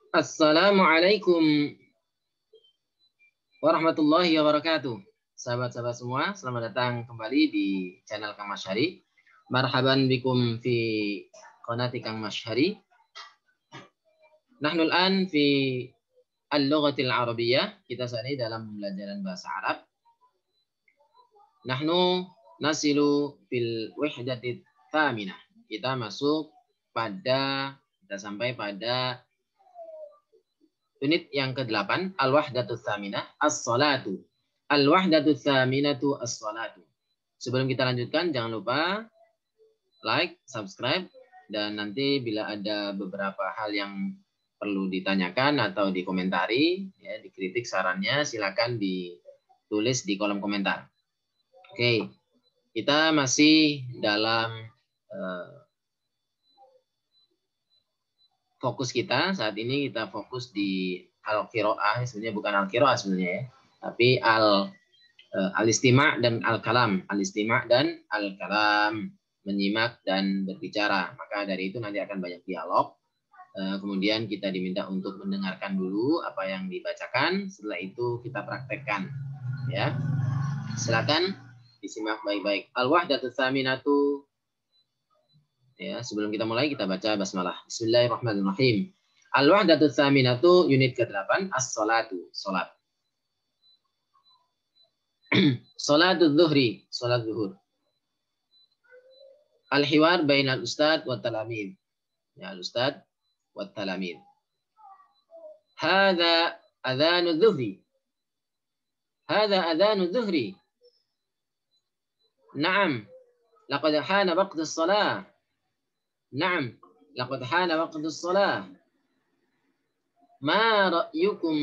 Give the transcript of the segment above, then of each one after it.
Assalamualaikum warahmatullahi wabarakatuh. Sahabat-sahabat semua, selamat datang kembali di channel Kang Masyari. Marhaban bikum fi qanati Kang Masyari. Nahnu al-an fi al-lughatil arabiyyah. Kita saat ini dalam pembelajaran bahasa Arab. Nahnu nasilu fil wahdatit thaminah. Kita sampai pada unit yang ke-8, al-wahdatus tsaminah, as-salatu. Al-wahdatus tsaminatu as-salatu. Sebelum kita lanjutkan, jangan lupa like, subscribe, dan nanti bila ada beberapa hal yang perlu ditanyakan atau dikomentari, ya, dikritik sarannya, silakan ditulis di kolom komentar. Oke, kita masih dalam fokus kita saat ini, kita fokus di al-qiraah, sebenarnya bukan al-qiraah sebenarnya ya, tapi al-istima' dan al-kalam, al-istima' dan al-kalam, menyimak dan berbicara. Maka dari itu nanti akan banyak dialog. Kemudian kita diminta untuk mendengarkan dulu apa yang dibacakan, setelah itu kita praktekkan. Ya, silakan disimak baik-baik. Al-wahdatus tsaminatu. Ya, sebelum kita mulai kita baca basmalah. Bismillahirrahmanirrahim. Al-wahdatus tsaminatu unit ke-8, as-salatu, salat. Salatul zuhri, salat zuhur. Al-hiwar bainal ustad wa talamid. Ya, al-ustad wa talamid. Hadza adzanu zuhri. Hadza adzanu zuhri. Naam, laqad hana waqtus shalah. نعم لقد حان وقت الصلاة ما رأيكم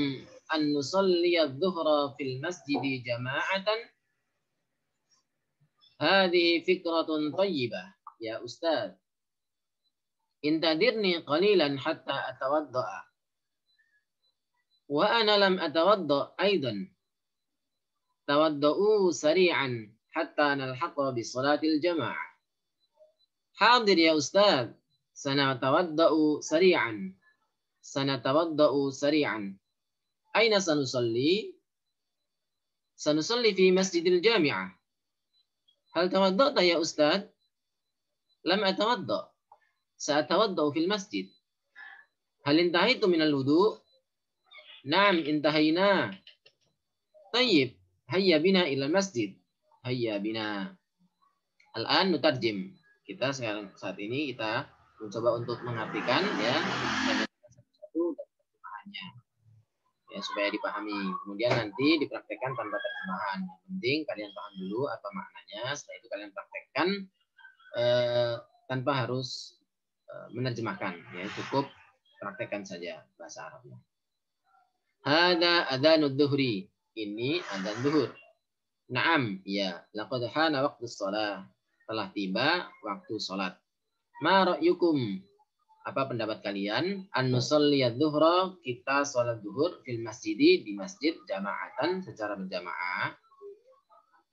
أن نصلي الظهر في المسجد جماعة هذه فكرة طيبة يا أستاذ انتظرني قليلا حتى أتوضأ وأنا لم أتوضأ أيضا توضؤوا سريعا حتى نلحق بصلاة الجماعة حاضر يا أستاذ سنتوضأ سريعا أين سنصلي؟ سنصلي في مسجد الجامعة هل توضأت يا أستاذ؟ لم أتوضأ سأتوضأ في المسجد هل انتهيت من الوضوء؟ نعم انتهينا طيب هيا بنا إلى المسجد هيا بنا الآن نترجم. Kita saat ini kita mencoba untuk mengartikan ya satu-satu dan terjemahannya ya supaya dipahami. Kemudian nanti dipraktekkan tanpa terjemahan. Yang penting kalian paham dulu apa maknanya. Setelah itu kalian praktekkan tanpa harus menerjemahkan. Ya, cukup praktekkan saja bahasa Arabnya. Hada adzanud dhuhri. Ini adzan zuhur. Naam, ya. Laqad hana waqtus shalah. Telah tiba waktu sholat. Ma ra'yukum? Apa pendapat kalian? An nusalliyadz zuhra, kita sholat zuhur fil masjidi, di masjid jama'atan, secara berjamaah.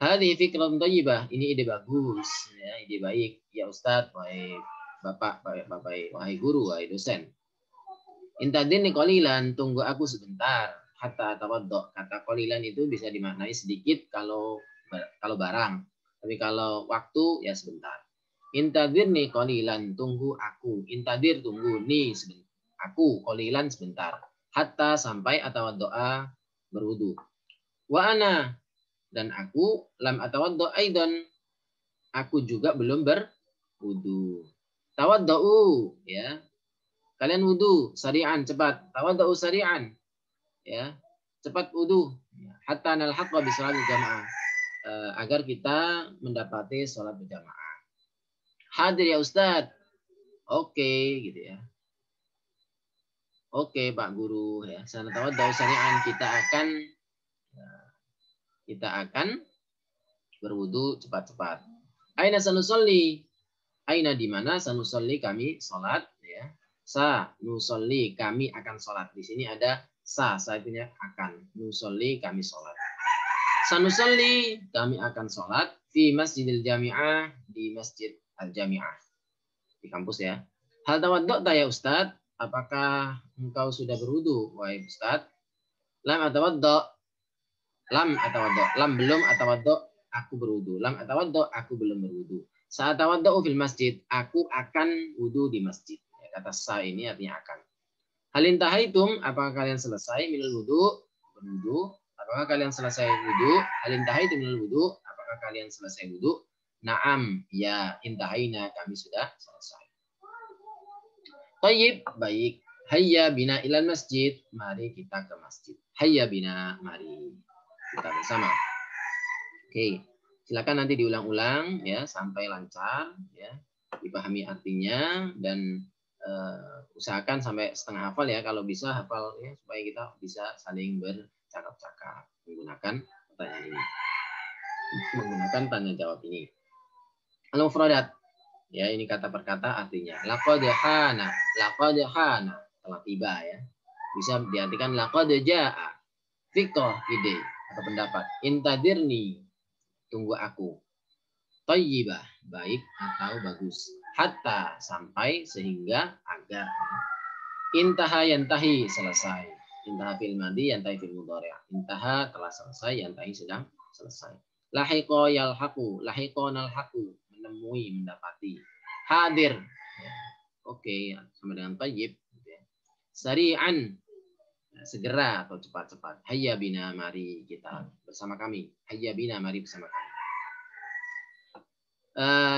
Hadhihi fikratun thayyibah, ini ide bagus, ya, ide baik. Ya Ustaz, wahai Bapak, wahai guru, wahai dosen. Intadini qalilan, tunggu aku sebentar. Hatta tawaddo. Kata qalilan itu bisa dimaknai sedikit kalau barang. Tapi kalau waktu ya sebentar. Intadirni qalilan, tunggu aku. Intadir, tunggu ni sebentar. Aku qalilan sebentar. Hatta sampai atawaddoa, berwudu. Wa ana, dan aku lam atawaddo aidan, aku juga belum berwudu. Tawaddau, ya. Kalian wudu sari'an, cepat. Tawaddau sari'an. Ya, cepat wudu. Hatta nalhaqqa bi sholatil jamaah. Agar kita mendapati sholat berjamaah. Hadir ya Ustadz. Oke, gitu ya. Oke Pak Guru ya. Sanatawaddau sari'an, kita akan berwudu cepat-cepat. Aina sanusolli. Aina di mana sanusolli, kami sholat ya. Sa nusolli, kami akan sholat. Di sini ada sa artinya akan. Nusolli, kami sholat. Sanusalli, kami akan sholat di Masjidil Jami'ah, di Masjid Al-Jami'ah, di kampus ya. Hal tawadda'ta ya Ustaz? apakah engkau sudah berwudu? Wahai Ustaz. Lam atawaddo. Lam atawaddo. Lam belum atawaddo. Aku berwudu. Lam atawaddo. Aku belum berwudu. Saat tawaddo fil masjid. Aku akan wudu di masjid. Ya, kata sa ini artinya akan. Halin tahaitum. Apakah kalian selesai minal wudu? Berwudu. Apakah kalian selesai wudu? Halin tahaitum minal wudu. Apakah kalian selesai wudu? Naam. Ya, intahaina. Kami sudah selesai. Tayyib. Baik. Hayya bina ilal masjid. Mari kita ke masjid. Hayya bina. Mari kita bersama. Oke. Silakan nanti diulang-ulang ya sampai lancar ya, dipahami artinya dan usahakan sampai setengah hafal ya, kalau bisa hafal ya, supaya kita bisa saling bercakap-cakap menggunakan pertanyaan ini, menggunakan tanya jawab ini. Al-mufradat ya, ini kata per kata artinya. Laqad hana telah tiba ya. Bisa diartikan laqad jaa, fiqh ide atau pendapat. Intadirni, tunggu aku. Thayyibah, baik atau bagus. Hatta, sampai, sehingga, agar. Intaha yantahi, selesai. Intaha fil madi, yantahi fil mudhari'. Intaha telah selesai, yantahi sedang selesai. Lahiqa yalhaqu, lahiqa nalhaqu, menemui, mendapati. Hadir. Ya. Oke, sama dengan thayyib. Sari'an, segera atau cepat-cepat. Hayya bina, mari kita bersama kami. Hayya bina, mari bersama kami.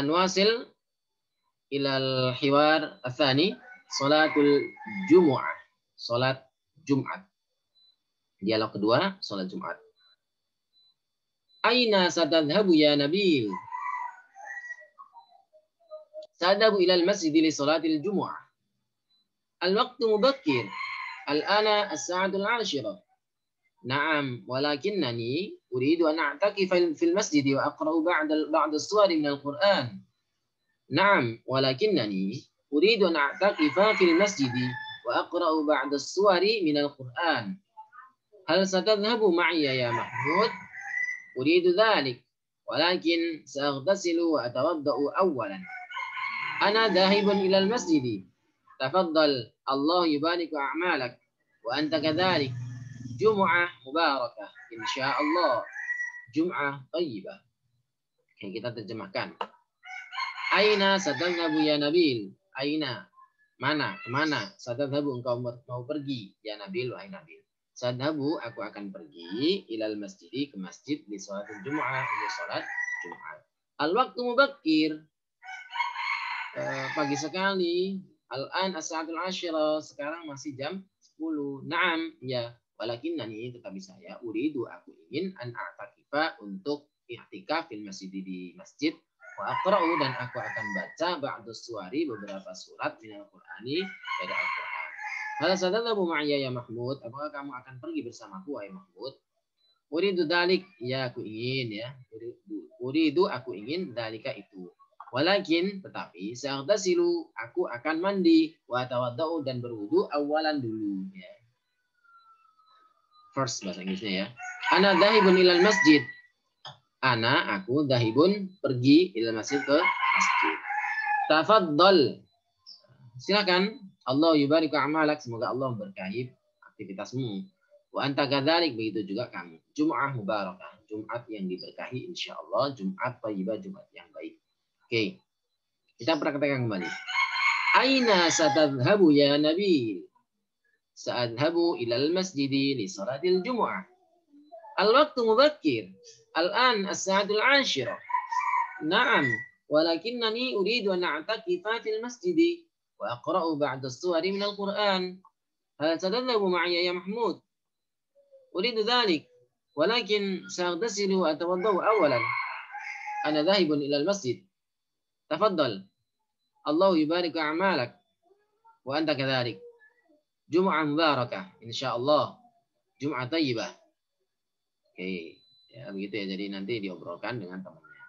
Nuasil ilal hiwar atsani, salatul jumu'ah, salat Jumat. Dialog kedua, salat Jumat. Aina satadhabu ya Nabil? Sadhabu ilal masjid li salatil jumu'ah. Al-waqtu mubakkir. Al-ana as-sa'atul 'ashirah. Na'am, walakinnani uridu an a'takifa fil masjid wa aqra'u ba'd as-suwar min al-Qur'an. Na'am, walakinnani uridu an a'takifa fil masjid wa aqra'u ba'd as-suwar min al-Qur'an. Hal satadhhabu ma'iya ya Mahmud? Uridu dhalik, walakin sa'aghtasilu wa atawadda'u awwalan. Ana dhahibun ila al-masjid. Tafaddal, Allah yubariku a'malak wa anta kadhalik. Jum'ah mubarakah, insyaallah. Jum'ah thayyibah. Oke, kita terjemahkan. Aina satadhabu ya Nabil? Aina, mana, kemana? Satadhabu, engkau mau pergi ya Nabil, wahai Nabil. Sadhabu, aku akan pergi ilal masjid, ke masjid, di sholatul Jum'ah, di sholat Jumat. Al-waktu mubakkir, pagi sekali. Al-an as-sa'atul 'ashirah, sekarang masih jam 10. Naam, ya. Walakinnani, tetapi saya, uridu, aku ingin, an a'takifa, untuk i'tikaf fil masjid, di masjid, wa aqra'u, dan aku akan baca ba'dus suwari, beberapa surat minal Qur'ani, dari Al-Qur'an. Hal sadadhabu ma'ya ya Mahmud? Apakah kamu akan pergi bersamaku wahai Mahmud? Uridu dalik, ya aku ingin ya. Uridu, aku ingin, dalika itu. Walakin, tetapi, sa'aghtasilu, aku akan mandi, wa tawadda'u, dan berwudu awalan dulu ya. First bahasa Inggrisnya ya. Ana dhahibun ilal masjid. Ana, aku, dhahibun, pergi, ilal masjid, ke masjid. Tafaddal. Silakan. Allah yubariku a'malak. Semoga Allah memberkahi aktivitasmu. Wa anta kadzalik, begitu juga kamu. Jum'ah mubarakah. Jumat yang diberkahi insyaallah. Jumat thayyibah, Jumat yang baik. Oke. Kita praktekkan kembali. Aina satadhabu ya Nabi? Sa'adhabu ilal masjidi li salatil Jumu'ah. Al-waktu mubakkir. Al-an as-sa'atul 'ashirah. Na'am, walakinnani uridu an a'takifa fil masjidi wa aqra'u ba'da as-suwari min al-Qur'an. Hal satadhabu ma'iya ya Mahmud? Uridu dhalik, walakin sa'aghtasilu wa atawaddau awalan. Ana dhahibun ilal masjid. Tafaddal. Allah yubariku a'malak wa anta kadzalik. Jum'ah mubarakah, insyaallah. Jum'ah thayyibah. Oke, ya begitu ya. Jadi nanti diobrolkan dengan temannya.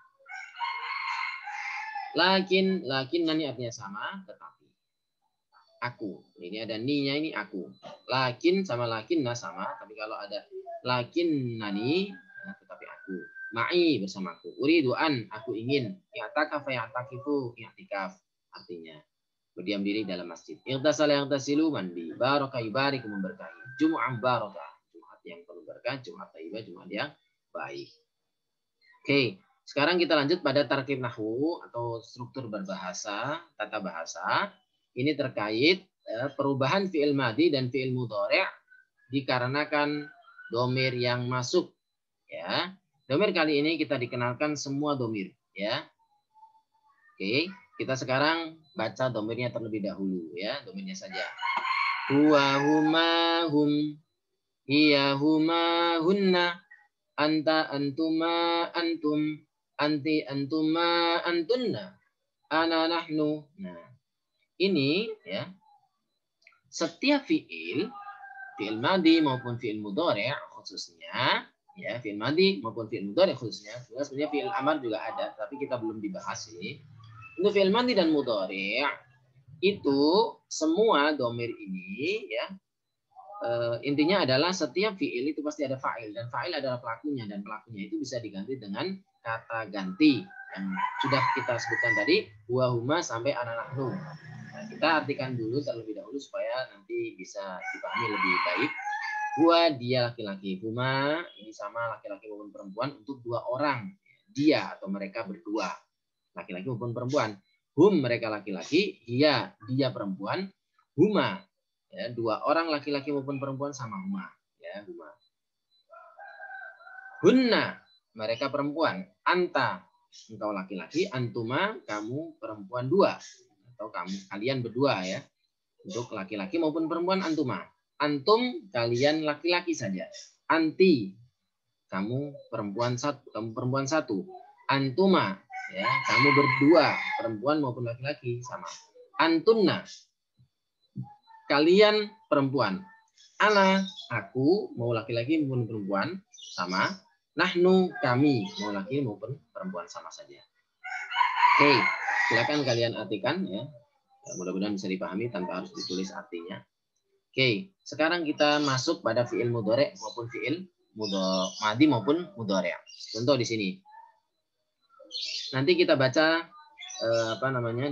Lakin nani artinya sama, tetapi. Aku. Ini ada ni-nya, ini aku. Lakin sama lakinna sama, tapi kalau ada lakin nani, tetapi aku. Ma'i, bersamaku. Uridu an, aku ingin. I'takafa ya'takifu, i'tikaf. Artinya. berdiam diri dalam masjid. Ightasala yaghtasilu, mandi. Baraka yubarik, memberkahi. Jum'ah barakah, Jumat yang penuh berkah. Jumat thayyibah, Jumat yang baik. Oke, sekarang kita lanjut pada tarkib nahwu atau struktur berbahasa, tata bahasa. Ini terkait perubahan fi'il madhi dan fi'il mudhari' dikarenakan domir yang masuk. Ya, domir kali ini kita dikenalkan semua domir. Ya, oke, kita sekarang baca domirnya terlebih dahulu. Ya, domirnya saja. Huwa, huma, hum, hiya, huma, hunna, anta, antuma, antum, anti, antuma, antunna, ana, nahnu. Nah, ini ya, setiap fiil madhi maupun fiil mudhari' khususnya, ya, fiil madhi maupun fiil mudhari' khususnya, sebenarnya fiil amar juga ada, tapi kita belum dibahas ini. Untuk fiil madhi dan mudhari' itu semua domir ini, ya, intinya adalah setiap fiil itu pasti ada fa'il, dan fa'il adalah pelakunya, dan pelakunya itu bisa diganti dengan kata ganti yang sudah kita sebutkan tadi, huwa, huma sampai ana, nahnu. Nah, kita artikan dulu terlebih dahulu supaya nanti bisa dipahami lebih baik. Huwa, dia laki-laki. Huma, ini sama laki-laki maupun perempuan untuk dua orang, dia atau mereka berdua, laki-laki maupun perempuan. Hum, mereka laki-laki. Hiya, dia perempuan. Huma, ya, dua orang laki-laki maupun perempuan sama huma, ya, huma. Hunna, mereka perempuan. Anta, engkau laki-laki. Antuma, kamu perempuan dua, atau kalian berdua, ya, untuk laki-laki maupun perempuan. Antuma, antum, kalian laki-laki saja. Anti, kamu perempuan satu. Antuma, ya, kamu berdua, perempuan maupun laki-laki sama. Antunna, kalian perempuan. Ana, aku, mau laki-laki maupun perempuan sama. Nahnu, kami, mau laki maupun perempuan sama saja. Oke, silakan kalian artikan, ya. Mudah-mudahan bisa dipahami tanpa harus ditulis artinya. Oke, sekarang kita masuk pada fiil mudhari' maupun fiil madhi maupun mudhari'. Contoh di sini. Nanti kita baca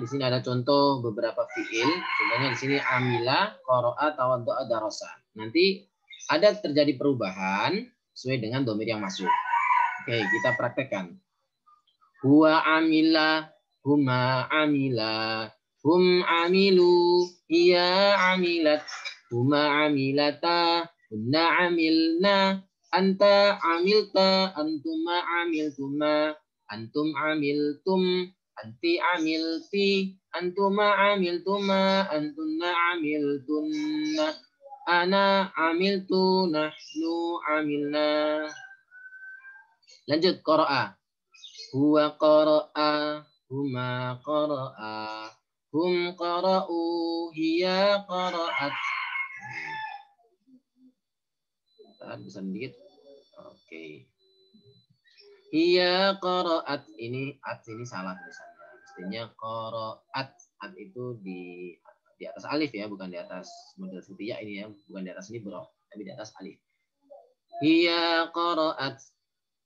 di sini ada contoh beberapa fiil. Contohnya di sini amila, qara'a, tawadda'a, darasa. Nanti ada terjadi perubahan sesuai dengan domir yang masuk. Oke, kita praktekkan. Huwa amila, huma amila, hum amilu, hiya amilat, huma amilata, hunna amilna, anta amilta, antuma amiltuma, antum amiltum, anti amilti, antuma amiltuma, antunna amiltunna, ana amiltu, nahnu amilna. Lanjut, qara'a. Huwa qara'a, huma qara'a, hum qara'u, hiya qara'at. Bisa sedikit. Oke. Hiya qara'at, ini salah tulisannya. Mestinya qara'at. At itu di atas alif, ya, bukan di atas model sutiyah ini, ya, bukan di atas libro, tapi di atas alif. Hiya qara'at,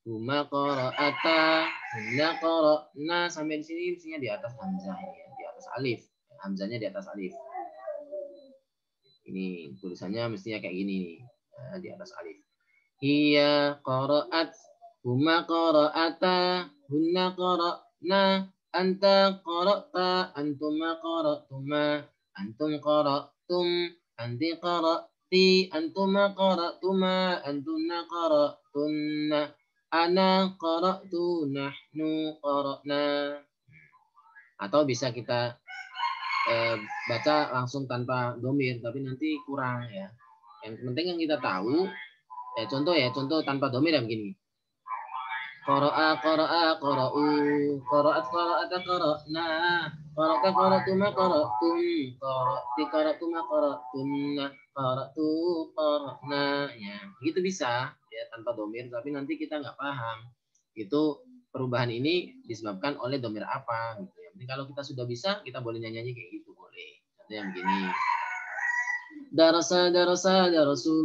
huma qara'ata, hunna qara'na, sampai di sini mestinya di atas hamzah, ya, di atas alif. Hamzahnya di atas alif. Ini tulisannya mestinya kayak gini nih, di atas alif. Hiya qara'at, huma qara'ata, hunna qara'na, anta qara'ta, antuma qara'tuma, antum qara'tum, anti qara'ti, antuma qara'tuma, antunna qara'tunna, ana qara'tu, nahnu qara'na. Atau bisa kita baca langsung tanpa domir, tapi nanti kurang, ya. Yang penting yang kita tahu, contoh tanpa domir ya begini. Qara'a, qara'a, qara'u, qara'at, qara'ata, qara'na, qara'ta, qara'tuma, qara'tum, qara'ti, qara'tuma, qara'tunna, qara'tu, qara'na. Ya, begitu bisa, ya, tanpa domir, tapi nanti kita nggak paham. Itu perubahan ini disebabkan oleh domir apa, gitu ya. Jadi kalau kita sudah bisa, kita boleh nyanyi kayak gitu, boleh. Contohnya begini. Darasa, darasa, darasu,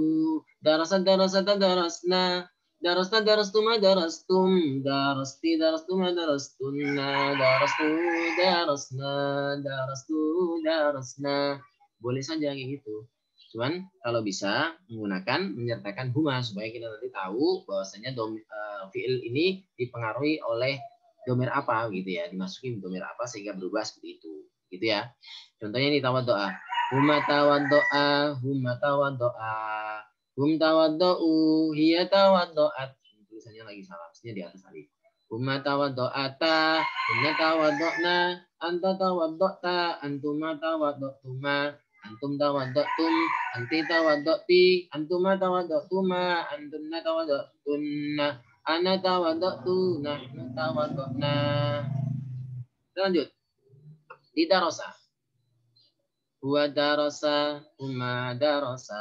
darasa, darasa, darasna, Darasta darastuma darastum, darasti darastuma darastunna, darastu darasna, darastu darasna. Boleh saja kayak gitu. Cuman kalau bisa menggunakan menyertakan huma supaya kita nanti tahu bahwasanya fiil ini dipengaruhi oleh domir apa gitu ya, dimasuki domir apa sehingga berubah seperti itu. Gitu ya. Contohnya ini tawaddoa. Huma tawaddoa, huma tawaddoa. Hum tawaddo'u, hiya tawaddo'at. Tulisannya lagi salah, harusnya di atas alif. Huma tawaddo'ata, hunna tawaddo'na, anta tawaddo'ta, antuma tawaddo'tuma, antum tawaddo'tum, anti tawaddo'ti, antuma tawaddo'tuma, antunna tawaddo'tunna, ana tawaddo'tu, nahnu tawaddo'na. Lanjut. Di darasa. Huwa darasa, huma darasa.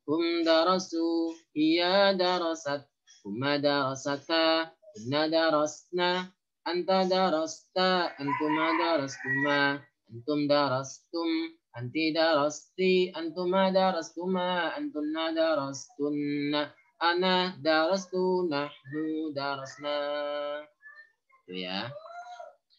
Hum darasu, hiya darasat, huma darasata, hunna darasna, anta darasta, antuma darastuma, antum darastum, anti darasti, antuma darastuma, antunna darastunna, ana darastu, nahnu darasna. Itu ya.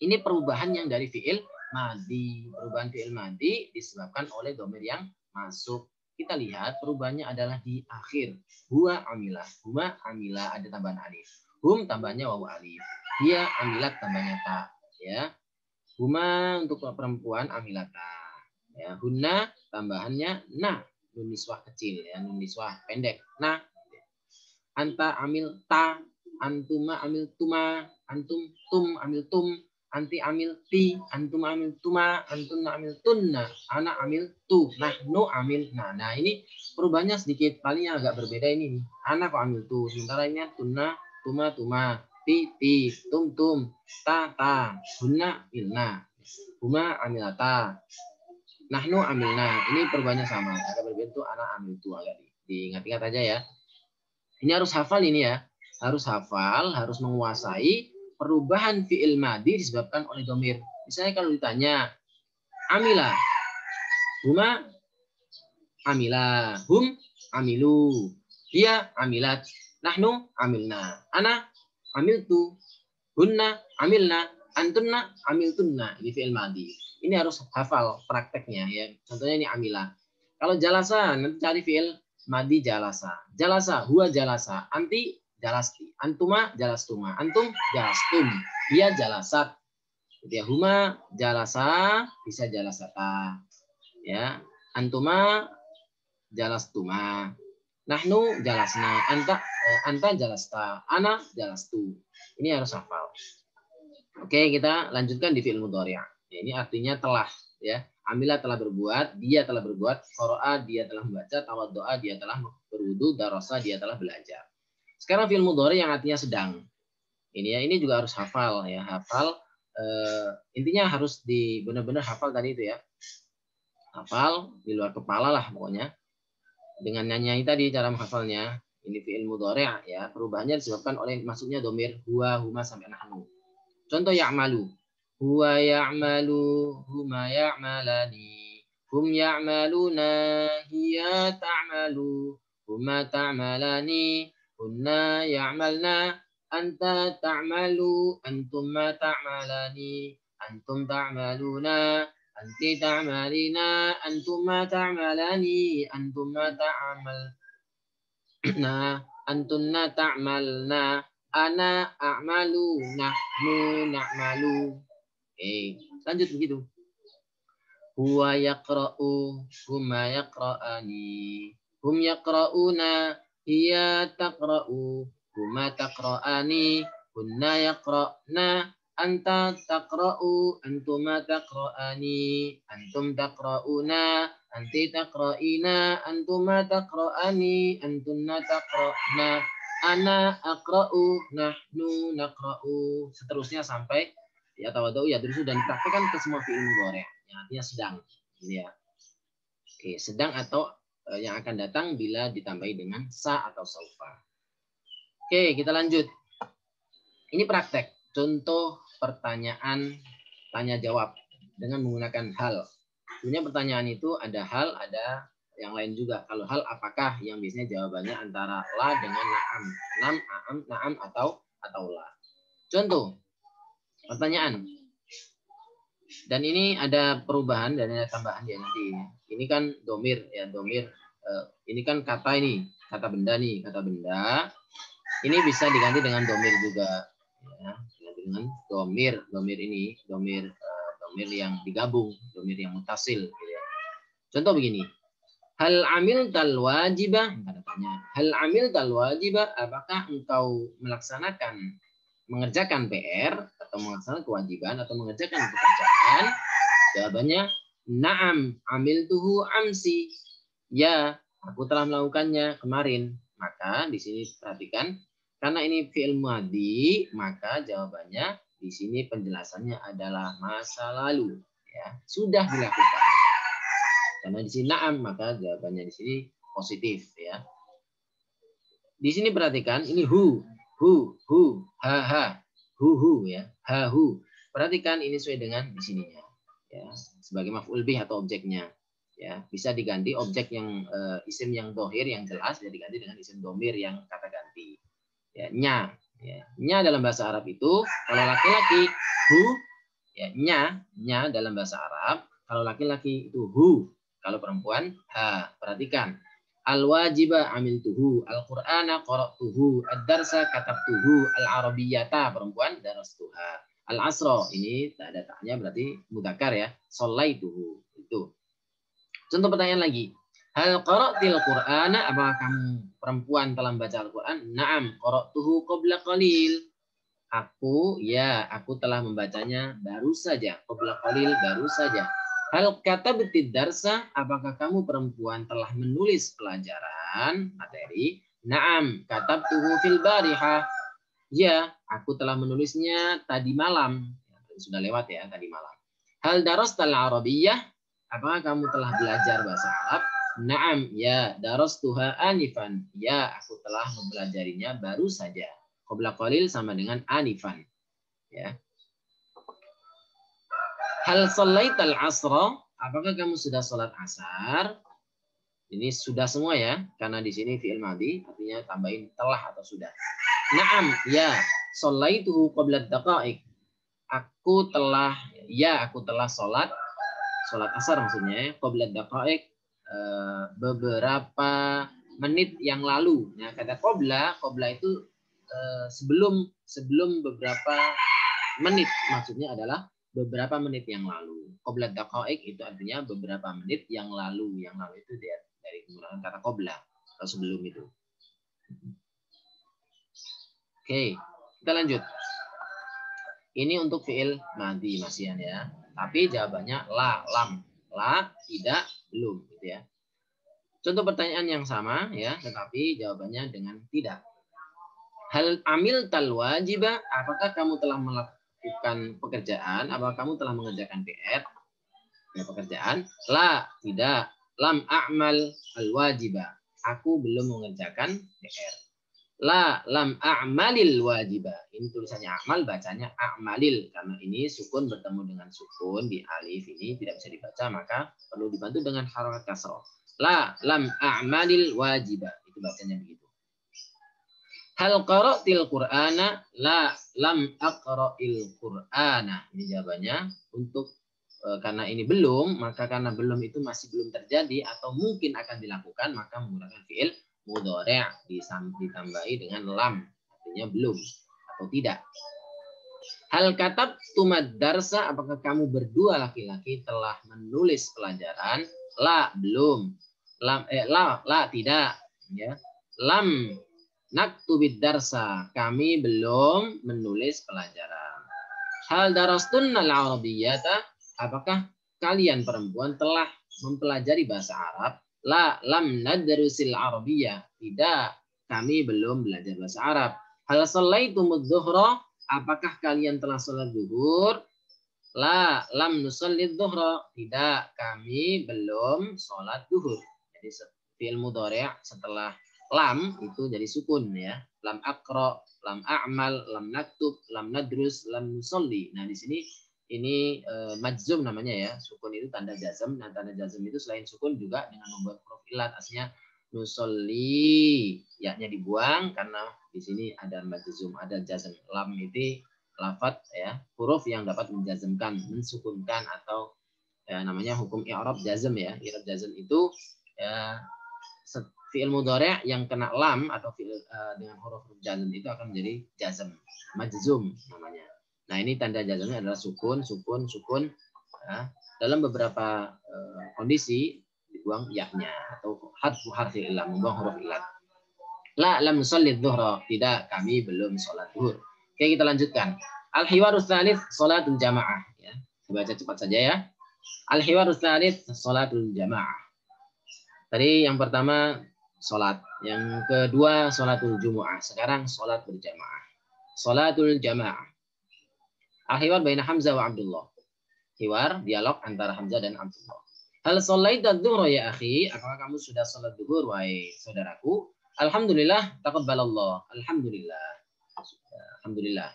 Ini perubahan yang dari fiil madi. Perubahan fiil madi disebabkan oleh domir yang masuk. Kita lihat perubahannya adalah di akhir. Huwa amilah. Huma amilah ada tambahan alif. Hum tambahnya wawu alif. Dia amilat tambahnya ta. Ya. Huma untuk perempuan amilata. Ya. Hunna tambahannya na. Nun niswah kecil ya. Nun niswah pendek. Na. Anta amil ta. Antuma amil tuma. Antum tum amil tum. Anti amil ti, antum amil tuma, antun amil tunna, anak amil tu, nahnu amil na. Nah ini perubahannya sedikit, palingnya agak berbeda ini. Anak kok amil tu, sementara ini tunna, tuma, tuma, ti, ti, tum, tum, ta, ta, hunna, ilna, huma amilata, nahnu amilna. Ini perubahannya sama, agak berbeda tuh anak amil tu, agak diingat-ingat aja ya. Ini harus hafal ini ya, harus hafal, harus menguasai perubahan fi'il madi disebabkan oleh domir. Misalnya kalau ditanya, amila, huma, amila, hum, amilu, dia amilat, nahnu, amilna, ana, amiltu, hunna, amilna, antunna, amiltunna. Ini fi'il madi. Ini harus hafal prakteknya ya. Contohnya ini amila. Kalau jalasa, nanti cari fi'il madi jalasa. Jalasa, huwa jalasa, anti, jalasti, antuma jalastuma, antum jalastum, dia jalasat, dia huma jalasa bisa jalasata, ya antuma jalastuma, nahnu jalasna, anta jalasta, ana jalastu. Ini harus hafal. Oke, kita lanjutkan di fi'il mudhari'. Ini artinya telah ya. Amila telah berbuat, dia telah berbuat, qara'a dia telah membaca, tawaddo'a dia telah berwudu, darasa dia telah belajar. Sekarang fi'il mudhari yang artinya sedang. Ini ya, ini juga harus hafal ya, hafal. Intinya harus benar-benar hafal tadi itu ya. Hafal di luar kepala lah pokoknya. Dengan nyanyi tadi cara menghafalnya. Ini fi'il mudhari ya, perubahannya disebabkan oleh masuknya domir huwa, huma sampai nahnu. Contoh ya'malu. Huwa ya'malu, huma ya'malani, hum ya'maluna, hiya ta'malu, huma ta'malani, kunna ya'malna, anta ta'malu, antum ma ta'malani, antum ta'maluna, anti ta'malina, antum ma ta'malani, antum ma ta'malna, antunna ta'malna, ana a'malu, nahnu na'malu. Lanjut begitu. Huwa yaqra'u, huma yaqra'ani, hum yaqra'una, hiya taqra'u, huma taqra'ani, kunna yaqra'na, anta taqra'u, antuma taqra'ani, antum taqra'una, anti taqra'ina, antuma taqra'ani, antunna taqra'na, ana aqra'u, nahnu naqra'u. Seterusnya sampai ya tawadhu ya terus dan dipraktikkan ke semua fi'il mudhari'. Yang artinya sedang. Ini ya. Oke, sedang atau yang akan datang bila ditambahi dengan sa atau saufa. Oke, kita lanjut. Ini praktek. Contoh pertanyaan tanya jawab dengan menggunakan hal. Sebenarnya pertanyaan itu ada hal, ada yang lain juga. Kalau hal apakah yang biasanya jawabannya antara la dengan na'am. Na'am atau la. Contoh pertanyaan. Dan ini ada perubahan dan ada tambahan ya nanti. Ini kan domir ya, domir. Ini kan kata benda nih, kata benda. Ini bisa diganti dengan domir juga. Ya, dengan domir ini, domir yang digabung, domir yang mutasil. Gitu ya. Contoh begini. Hal amil tal wajibah, hal amil tal wajibah, apakah engkau mengerjakan PR atau melaksanakan kewajiban atau mengerjakan pekerjaan? Jawabannya na'am amiltuhu amsi. Ya, aku telah melakukannya kemarin. Maka di sini perhatikan, karena ini fi'il madhi, maka jawabannya di sini penjelasannya adalah masa lalu, ya, sudah dilakukan. Karena di sini na'am, maka jawabannya di sini positif, ya. Di sini perhatikan ini hu, ha, hu, ya, ha, hu. Perhatikan ini sesuai dengan di sininya, ya, sebagai maf'ul bih atau objeknya, ya. Bisa diganti objek yang isim yang dohir yang jelas, bisa diganti dengan isim domir yang kata ganti, ya, nya. Ya. Nya dalam bahasa Arab itu kalau laki-laki hu, ya, nya dalam bahasa Arab. Kalau laki-laki itu hu. Kalau perempuan, ha. Perhatikan. Al-wajiba amiltuhu, al-Qur'ana qara'tuhu, ad-darsa katabtuhu, al-arabiyyata perempuan darastuha. Al-asra ini tak ada taknya berarti mudzakkar ya. Shallaituhu. Itu. Contoh pertanyaan lagi. Hal qara'til Qur'ana, apakah kamu perempuan telah membaca Al-Qur'an? Na'am, qara'tuhu qabla qalil. Aku telah membacanya baru saja. Qabla qalil, baru saja. Hal kata betid darsa, apakah kamu perempuan telah menulis pelajaran materi? Naam, katabtuhu fil barihah. Ya, aku telah menulisnya tadi malam. Sudah lewat ya, tadi malam. Hal darastal arabiyyah, apakah kamu telah belajar bahasa Arab? Naam, ya, darastuha anifan. Ya, aku telah mempelajarinya baru saja. Qabla qalil sama dengan anifan. Ya. Hal shallaital asra, apakah kamu sudah sholat asar? Ini sudah semua ya, karena di sini fi'il madhi, artinya tambahin telah atau sudah. Naam, ya, shallaituhu qabla daqa'iq. Aku telah sholat asar maksudnya, qabla daqa'iq, beberapa menit yang lalu. Nah, kata qabla itu sebelum beberapa menit, maksudnya adalah beberapa menit yang lalu. Qabla daqa'iq itu artinya beberapa menit yang lalu. Yang lalu itu dari penggunaan kata qabla atau sebelum itu. Oke, kita lanjut. Ini untuk fi'il madhi masihan ya. Tapi jawabannya la, lam. La, tidak, belum gitu ya. Contoh pertanyaan yang sama ya, tetapi jawabannya dengan tidak. Hal amil tal wajibah, apakah kamu telah melakukan pekerjaan? Apakah kamu telah mengerjakan PR? Ya, pekerjaan? La, tidak. Lam a'mal al wajibah. Aku belum mengerjakan PR. La, lam a'malil wajibah. Ini tulisannya a'mal, bacanya a'malil. Karena ini sukun bertemu dengan sukun di alif ini tidak bisa dibaca, maka perlu dibantu dengan harokat kasroh. La, lam a'malil wajibah. Itu bacanya begitu. Hal qara'til Qur'ana? La, lam aqra'il Qur'ana. Ini jawabannya untuk karena ini belum, maka karena belum itu masih belum terjadi atau mungkin akan dilakukan, maka menggunakan fi'il mudhari' ditambahi dengan lam, artinya belum atau tidak. Hal katab tumad darsa, apakah kamu berdua laki-laki telah menulis pelajaran? La, belum. La, tidak. Ya. Lam naktubid darsa, kami belum menulis pelajaran. Hal darastunnal arabiyyata, apakah kalian perempuan telah mempelajari bahasa Arab? La, lam nadrusil arabiyyah, tidak, kami belum belajar bahasa Arab. Hal shallaitumudz zuhra, apakah kalian telah sholat zuhur? La, lam nusallidz zuhra, tidak, kami belum sholat zuhur. Jadi fi'il mudhari' setelah lam itu jadi sukun ya. Lam aqra, lam a'mal, lam naktub, lam nadrus, lam nusalli. Nah, di sini ini majzum namanya ya. Sukun itu tanda jazm. Nah, tanda jazm itu selain sukun juga dengan membuat huruf ilat, aslinya nusolli, ya-nya dibuang karena di sini ada majzum, ada jazm. Lam itu lafaz ya, huruf yang dapat menjazmkan, mensukunkan atau ya namanya hukum i'rab jazm ya. I'rab jazm itu ya fi'il mudhari' yang kena lam atau fi'il dengan huruf jazm itu akan menjadi jazm, majzum namanya. Nah, ini tanda jazmnya adalah sukun, sukun, sukun. Ya. Dalam beberapa kondisi dibuang ya-nya atau hadfu harfi illah, membuang huruf ilat. La lam nusalli dhuhra, tidak, kami belum sholat zuhur. Oke, kita lanjutkan. Al-hiwarus tsalits sholatul jamaah ya. Saya baca cepat saja ya. Al-hiwarus tsalits sholatul jamaah. Tadi yang pertama sholat, yang kedua sholatul jumu'ah, sekarang sholat berjamaah. Sholatul jamaah. Al-hiwar baina Hamzah wa Abdullah. Hiwar, dialog antara Hamzah dan Abdullah. Hal sholaita dhuhra ya akhi? Apakah kamu sudah sholat zuhur wahai saudaraku? Alhamdulillah, taqabbalallah. Alhamdulillah. Alhamdulillah.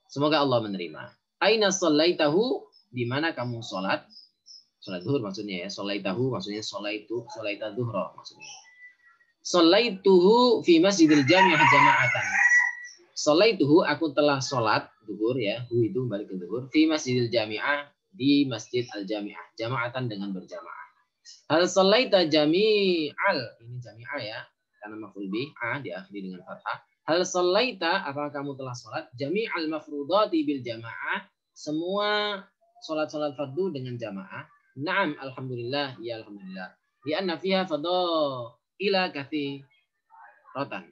Semoga Allah menerima. Aina sholaitahu? Di mana kamu sholat? Sholat zuhur maksudnya ya. Sholaitahu maksudnya sholaita dhuhra maksudnya. Sholaituhu fi masjidil jami'ah jama'atan. Sholaituhu, aku telah sholat zuhur ya. Hu itu balik ke zuhur. Fi masjidil jami'ah, di masjid al-jami'ah. Jama'atan dengan berjamaah. Hal sholaita jami'al. Ini jami'ah ya. Karena maf'ul bih, diakhiri dengan fathah. Hal sholaita, apakah kamu telah sholat? Jami'al mafrudati bil jamaah. Semua sholat-sholat fardu dengan jamaah. Naam, alhamdulillah, ya alhamdulillah. Lianna fiha fadaila katsiratan.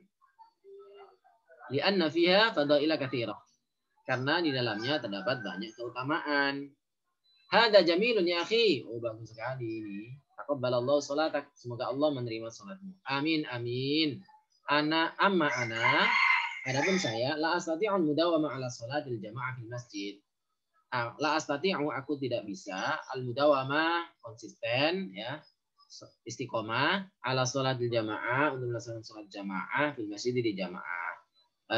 Lianna fiha fadaila katsirah. Karena di dalamnya terdapat banyak keutamaan. Hada jamilun ya akhi. Oh, bagus sekali ini. Taqabbalallahu sholatak. Semoga Allah menerima salatmu. Amin, amin. Amma ana. Adapun saya, la astati'un mudawama ala sholatil jamaah fil masjid. La astati'u, aku tidak bisa, al-mudawama, konsisten ya, istiqomah ala sholatil jamaah, untuk melaksanakan sholat jamaah fil masjid, di jamaah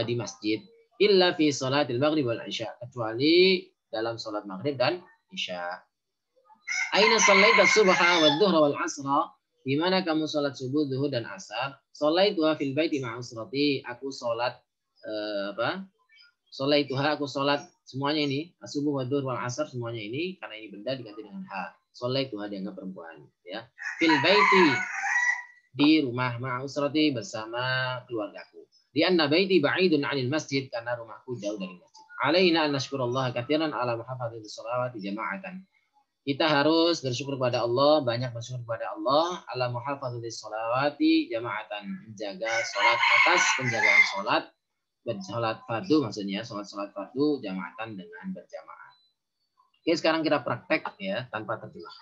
di masjid, illa fi sholatil maghrib wal isya, kecuali dalam sholat maghrib dan isya. Aina shallaita subha wal dhuhra wal asra? Di mana kamu sholat subuh, zuhur dan asar? Shallaituha fil baiti ma'a usrati, aku sholat Sholaituha, aku sholat semuanya ini, subuh wa dhuhr wal asar, semuanya ini karena ini benda diganti dengan ha. Sholaituha dianggap perempuan ya. Fil baiti, di rumah, ma'a usrati, bersama keluargaku. Di anna baiti ba'idun 'anil masjid, karena rumahku jauh dari masjid. Alaina an nashkurallaha katsiran ala muhafadzati sholawati jama'atan. Kita harus bersyukur kepada Allah, banyak bersyukur kepada Allah ala muhafadzati sholawati jama'atan, menjaga sholat, atas penjagaan sholat, bersolat fardu maksudnya, sholat fardu jamaatan dengan berjamaah. Oke, sekarang kita praktek ya tanpa terjemah.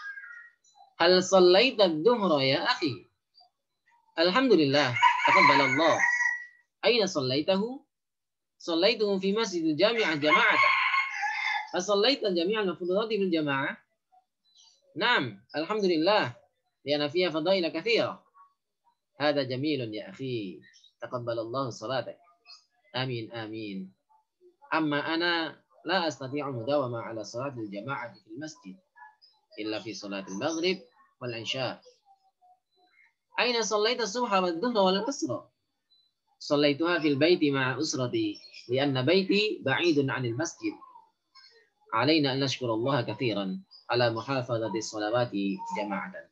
Hal shallaita dhuhra ya akhi? Alhamdulillah, taqabbalallah. Aina shallaitahu? Shallaituhu fi masjidil jami'ah jama'atan. Hal shallaita jami'al mafrudati bil jamaah? Naam, alhamdulillah. Lianna fiha fadaila katsira. Hada jamilun ya akhi. Taqabbalallahu salatak. Amin, amin. Amma ana la astati'u mudawama ala salatil jama'ati fil masjid illa fi salatil maghrib wal isya. Aina shallaita subha wal dhuhra wal asra? Shallaituha fil baiti ma'a usrati lianna baiti ba'idun 'anil masjid. Alaina an nashkurallaha katsiran ala muhafadzati sholawati jama'atan.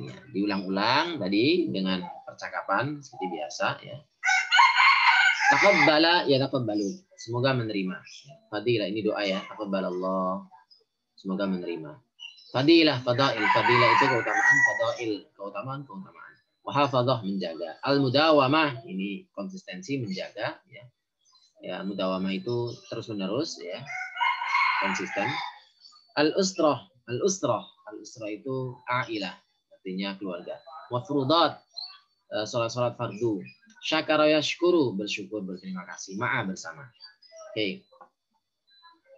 Ya, diulang-ulang tadi dengan percakapan seperti biasa ya. Taqabbala ya taqabbalu. Semoga menerima. Fadilah, ini doa ya. Taqabbalallah. Semoga menerima. Fadilah, fadail. Fadilah itu keutamaan, fadail. Keutamaan. Wahafadzah, menjaga. Al-mudawamah, ini konsistensi, menjaga. Ya, mudawamah itu terus-menerus ya. Konsisten. Al-usrah. Al-usrah itu ailah. Artinya keluarga. Wafrudat. Sholat fardu. Syakara yashkuru, bersyukur, berterima kasih. Ma'a, bersama. Oke.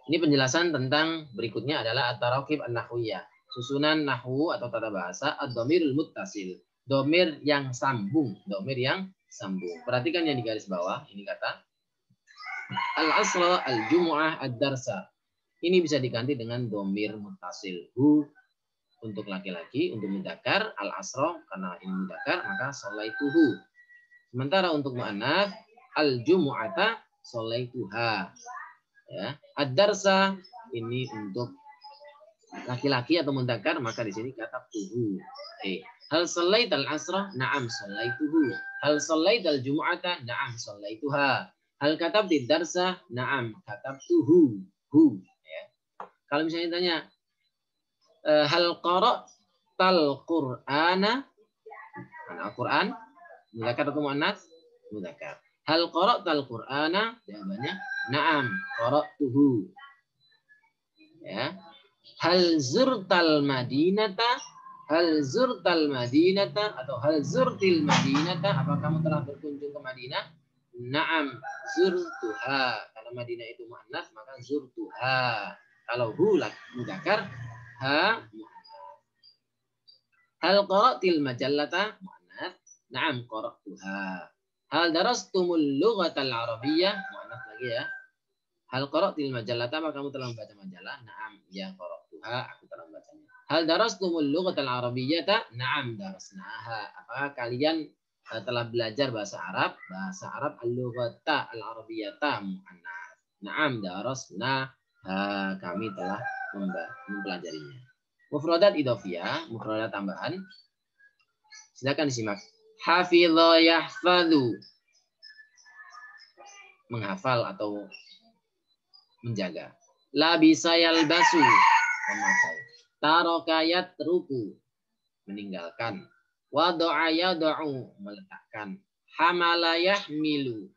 Ini penjelasan tentang berikutnya adalah at-tarakib an-nahwiyah. Susunan nahwu atau tata bahasa ad-dhamirul muttasil. Dhamir yang sambung. Dhamir yang sambung. Perhatikan yang di garis bawah. Ini kata al-asra, al-jumu'ah, ad-darsa. Ini bisa diganti dengan dhamir muttasil. Hu, untuk laki-laki, untuk mudzakkar al-asra karena ini mudzakkar maka sholaituhu. Sementara untuk muannats al-jumu'ata sholaituha. Ya, ad-darsa ini untuk laki-laki atau mudzakkar maka di sini katabtuhu. Hal shallaital asra? Na'am shallaituhu. Hal shallaital jumu'ata? Na'am shallaituha. Hal katabtid darsa? Na'am katabtuhu. Ya. Kalau misalnya tanya hal qara'tal Qur'ana? Al-Qur'an mudzakkar atau muannats? Mudzakkar. Hal qara'tal Qur'ana? Jawabannya na'am qara'tuhu. Ya. Hal zurtal madinata? Hal zurtal madinata atau hal zurtil madinata? Apa kamu telah berkunjung ke Madinah? Na'am zurtuha. Karena Madinah itu muannats maka zurtuha. Kalau hu mudzakkar ha muannats. Hal qara'til majallata? Muannats. Na'am qara'tuha. Hal darastumul lughatal arabiyyah? Muannats lagi ya. Hal qara'til majallata? Apa kamu telah membaca majalah? Na'am ya qara'tuha. Aku telah membacanya. Hal darastumul lughatal arabiyyata? Na'am darasnaha. Apakah kalian telah belajar bahasa Arab? Bahasa Arab al-lughata al-arabiyyata muannats. Na'am darasnaha. Kami telah mempelajarinya. Mufradat idhofiyah, mufradat tambahan. Silakan disimak. Hafidha yahfadhu. Menghafal atau menjaga. Labisa yalbasu. Memakai. Taraka yatruku. Meninggalkan. Wada'a yada'u. Meletakkan. Hamala yahmilu.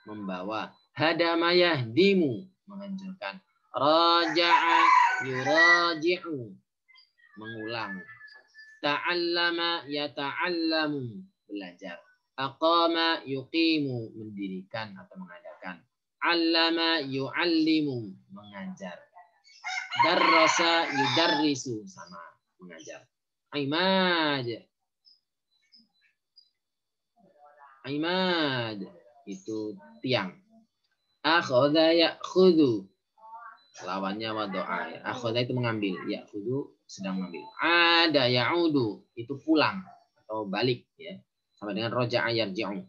Membawa. Hadama yahdimu. Menghancurkan. Raja'a yuraji'u. Mengulang. Ta'allama yata'allamu. Belajar. Aqama yuqimu. Mendirikan atau mengadakan. Allama yu'allimu. Mengajar. Darrasa yudarrisu. Sama. Mengajar. Imad. Imad. Itu tiang. Akhadha ya'khudhu. Lawannya wado'a. Akhadha itu mengambil. Ya'khudhu sedang mengambil. Ada ya'udu. Itu pulang. Atau balik. Ya. Sama dengan roja'a yarji'u.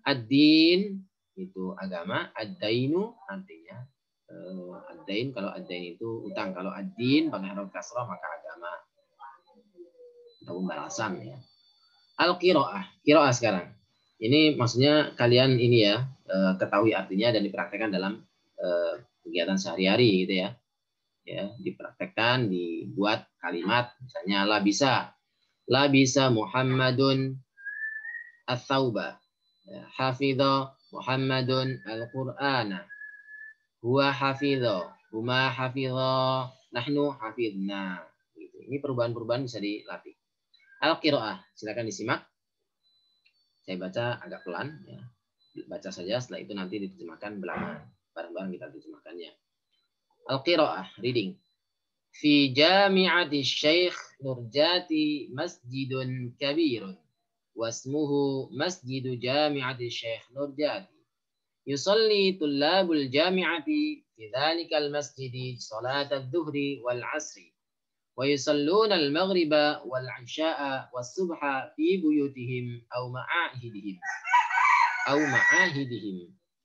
Ad-din. Itu agama. Ad-dainu. Artinya. Ad-dain. Kalau ad-dain itu utang. Kalau ad-din. Pakai huruf kasrah maka agama. Atau pembalasan. Ya. Al-qira'ah. Qira'ah sekarang. Ini maksudnya kalian ini ya. Ketahui artinya dan dipraktekkan dalam kegiatan sehari-hari gitu ya. Ya, dipraktekkan, dibuat kalimat misalnya la bisa Muhammadun ats-tsauba. Ya, hafidha Muhammadun al-Qur'ana. Huwa hafidha, huma hafidha, nahnu hafidna. Gitu. Ini perubahan-perubahan bisa dilatih. Al-qira'ah, silakan disimak. Saya baca agak pelan ya. Baca saja, setelah itu nanti diterjemahkan belakangan. Bareng-bareng kita terjemahkannya. Al-qira'ah, reading. Fi jami'ati Syekh Nurjati masjidun kabirun. Wasmuhu masjidu jami'ati Syekh Nurjati. Yusalli tullabul jami'ati fi dhalikal masjidi salat adh-dhuhri wal 'asri. Wa yusalluna al-maghriba wal 'isya'a was subha fi buyutihim aw ma'ahidihim.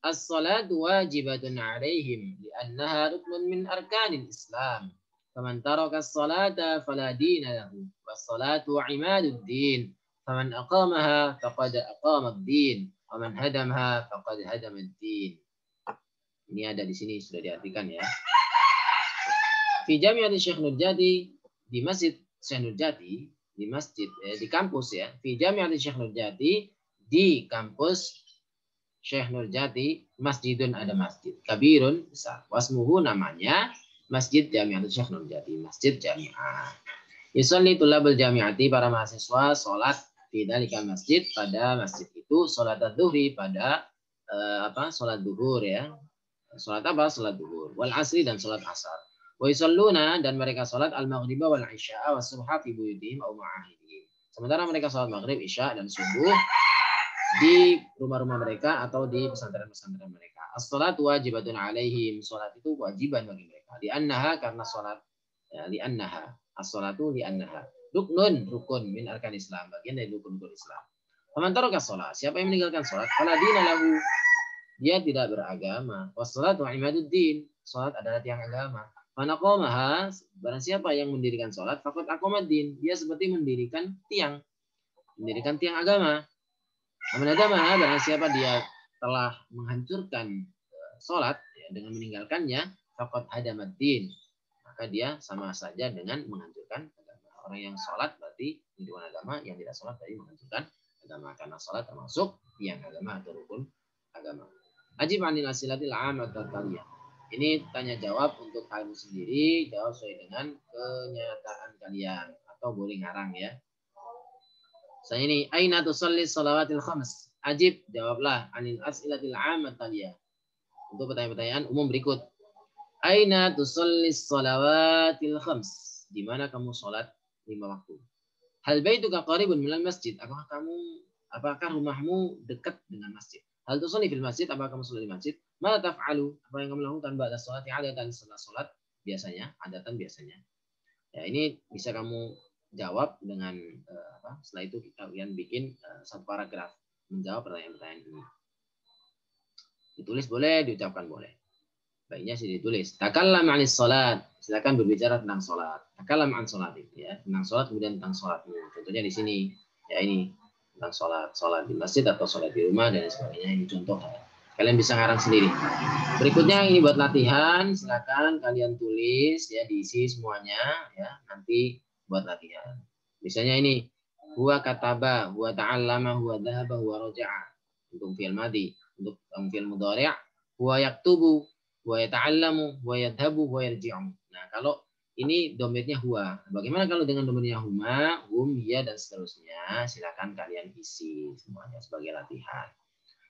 الصلاة واجبة عليهم لأنها ركن من أركان الإسلام فمن ترك الصلاة فلا دين له والصلاة عماد الدين فمن أقامها فقد أقام الدين ومن هدمها فقد هدم الدين. Ini ada di sini sudah diartikan ya. Fi Jami'ati Syekh Nurjati, di Masjid Syekh Nurjati, di masjid di kampus ya. Fi Jami'ati Syekh Nurjati, di kampus Syekh Nurjati, masjidun ada masjid. Kabirun besar. Wasmuhu namanya Masjid Jami'atul Syekh Nurjati. Masjid Jami'ah. Yusalli tulabul jami'ati, para mahasiswa sholat di dalikal masjid, pada masjid itu. Sholat ad-dhuhri, pada sholat duhur ya. Sholat apa? Sholat duhur. Wal asri, dan sholat asar. Wa yusalluna, dan mereka sholat al-maghriba wal isya'a was subha fi buyutihim aw ma'ahidihim. Sementara mereka sholat maghrib, isya, dan subuh di rumah-rumah mereka atau di pesantren-pesantren mereka. As-salatu wajibatun alaihim. Salat itu kewajiban bagi mereka. Li'annaha, karena salat ya, li'annaha As-sholatu li'annaha rukun min arkan Islam, bagian dari rukun-rukun Islam. Faman taraka shalah, siapa yang meninggalkan salat, fala dina lahu, dia tidak beragama. Wassalatu imaduddin, salat adalah tiang agama. Man aqamaha, barang siapa yang mendirikan salat, faqad aqamaddin, dia seperti mendirikan tiang agama. Man hadamaha, barang siapa dia telah menghancurkan salat ya, dengan meninggalkannya, faqad hadamaddin, maka dia sama saja dengan menghancurkan agama. Orang yang salat berarti mendirikan agama, yang tidak salat berarti menghancurkan agama, karena salat termasuk tiang agama atau rukun agama. Ajib anil asilatil ammat taliyah. Ini tanya jawab untuk kamu sendiri, jawab sesuai dengan kenyataan kalian atau boleh ngarang ya. Saya ini aina tusalli shalawatil khams. Ajib, jawablah anil asilatil ammat taliyah. Untuk pertanyaan-pertanyaan umum berikut. Aina tusalli shalawatil khams? Di mana kamu salat 5 waktu? Hal baituka qaribun minal masjid? Apakah rumahmu dekat dengan masjid? Hal tusalli fil masjid? Apakah kamu salat di masjid? Ma taf'alu? Apa yang kamu lakukan ba'da sholati adatan, setelah salat biasanya? Adatan biasanya. Ya, ini bisa kamu jawab dengan setelah itu kalian bikin satu paragraf menjawab pertanyaan-pertanyaan ini. Ditulis boleh, diucapkan boleh. Baiknya sih ditulis. Takallam 'anis shalat. Silakan berbicara tentang salat. Takallam 'an shalat ya, tentang salat kemudian tentang salatmu. Contohnya di sini. Ya ini tentang salat di masjid atau salat di rumah dan sebagainya. Ini contoh. Kalian bisa ngarang sendiri. Berikutnya ini buat latihan. Silakan kalian tulis ya, diisi semuanya ya. Nanti buat latihan. Misalnya ini huwa kataba, huwa ta'allama, huwa dhahaba, huwa raja'a. Untuk fi'il madhi. Untuk fi'il mudhari', huwa yaktubu, huwa yata'allamu, huwa yadhabu, huwa yarji'u. Nah, kalau ini domirnya huwa. Bagaimana kalau dengan domirnya huma, hum, ya, dan seterusnya? Silakan kalian isi semuanya sebagai latihan.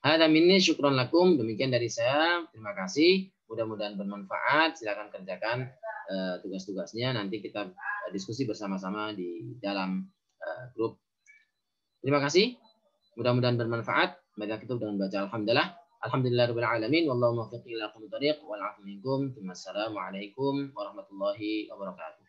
Hadza minni, syukron lakum. Demikian dari saya. Terima kasih. Mudah-mudahan bermanfaat. Silakan kerjakan tugas-tugasnya. Nanti kita diskusi bersama-sama di dalam grup. Terima kasih. Mudah-mudahan bermanfaat. Baca kitab dengan baca alhamdulillah. Alhamdulillahirabbil alamin. Wallahu muwaffiq ila aqwamit thoriq wal 'afwu minkum. Wassalamualaikum warahmatullahi wabarakatuh.